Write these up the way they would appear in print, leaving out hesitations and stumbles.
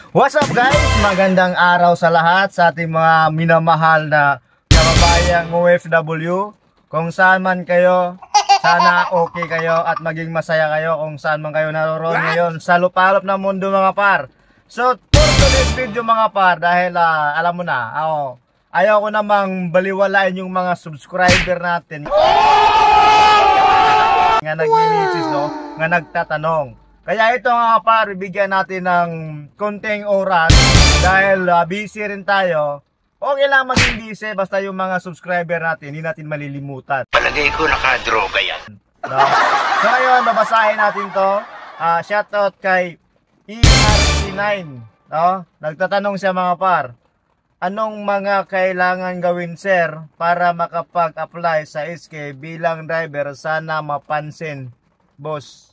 What's up guys? Magandang araw sa lahat, sa ating mga minamahal na kababayang OFW. Kung saan man kayo, sana okay kayo at maging masaya kayo kung saan man kayo naroon ngayon sa lupalop ng mundo mga par. So for today's video mga par, dahil alam mo na, ayaw ko namang baliwalain yung mga subscriber natin nga nag-message, no? Nga nagtatanong. Kaya ito mga par, bibigyan natin ng konting oras dahil busy rin tayo. Okay lang maging busy, basta yung mga subscriber natin, hindi natin malilimutan. Palagay ko nakadroga yan. No? So ngayon, babasahin natin to. Shoutout kay ERC9. No? Nagtatanong siya mga par, anong mga kailangan gawin sir para makapag-apply sa SK bilang driver? Sana mapansin, boss.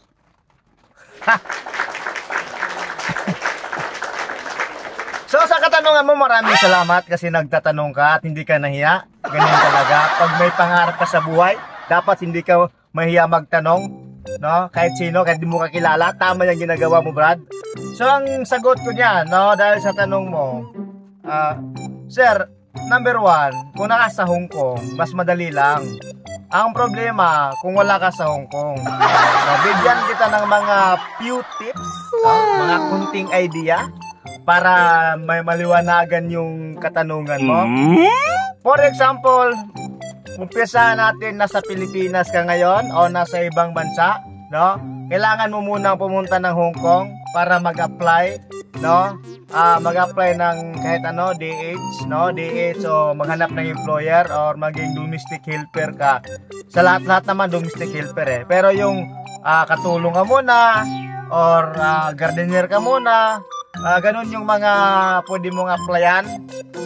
So sa katanungan mo, maraming salamat kasi nagtatanong ka at hindi ka nahiya. Ganyan talaga. Pag may pangarap ka sa buhay, dapat hindi ka mahiya magtanong, no? Kahit sino, kahit di mo kakilala, tama yung ginagawa mo, Brad. So ang sagot ko niyan, no, dahil sa tanong mo, sir, number 1, kung naka sa Hong Kong, mas madali lang. Ang problema, kung wala ka sa Hong Kong, bigyan kita ng mga few tips, mga kunting idea, para may maliwanagan yung katanungan mo. For example, umpisa natin nasa Pilipinas ka ngayon o nasa ibang bansa, no? Kailangan mo munang pumunta ng Hong Kong para mag-apply, no? Mag-apply ng kahit ano, DH, no? DH, o maghanap ng employer or maging domestic helper ka. Sa lahat-lahat naman domestic helper eh. Pero yung katulong ka muna or gardener ka muna, ganun yung mga pwede mong applyan.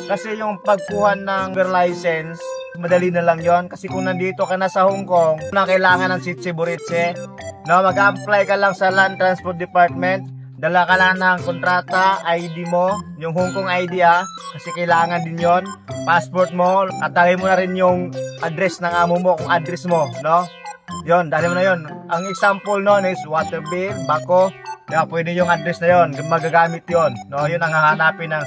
Kasi yung pagkuha ng license, madali na lang yon. Kasi kung nandito ka na sa Hong Kong, na kailangan ng sitsi buritse, no, mag-apply ka lang sa Land Transport Department, dala ka lang ng kontrata, ID mo, yung Hong Kong ID kasi kailangan din yon, passport mo, at dali mo na rin yung address ng amo mo, kung address mo, no? Yon, dali mo na yon. Ang example nun is water bill, bako, pwede yung address na yon, magagamit yon, no? Yun ang hahanapin ng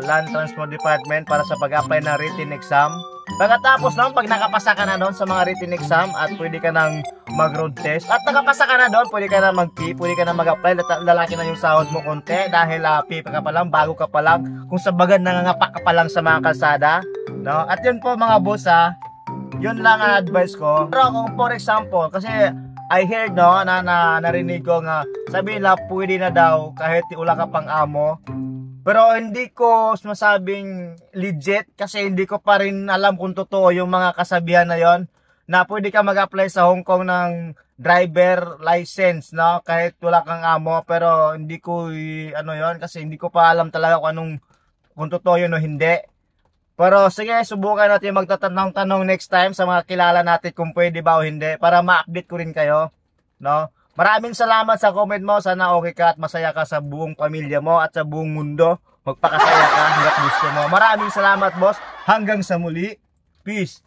Land Transport Department para sa pag-apply ng written exam. Pagkatapos nun, pag nakapasa ka na doon sa mga written exam at pwede ka nang mag-road test at nakapasa ka na doon, pwede ka na mag-P, pwede ka na mag-apply, lalaki na yung sahod mo konti dahil P ka pa lang, bago ka pa lang, kung sa bagad nangangapak ka pa lang sa mga kalsada, no? At yun po mga boss, yun lang ang advice ko. Pero kung for example, kasi I heard, no, narinig ko nga sabihin na pwede na daw kahit wala ka pang amo. Pero hindi ko masabing legit kasi hindi ko pa rin alam kung totoo yung mga kasabihan na yon, na pwede ka mag-apply sa Hong Kong ng driver license, no, kahit wala kang amo. Pero hindi ko ano yon kasi hindi ko pa alam talaga kung totoo yun o hindi. Pero sige, subukan natin magtatanong-tanong next time sa mga kilala natin kung pwede ba o hindi para ma-update ko rin kayo, no? Maraming salamat sa comment mo. Sana okay ka at masaya ka sa buong pamilya mo at sa buong mundo. Magpakasaya ka hanggat gusto mo. Maraming salamat boss. Hanggang sa muli. Peace.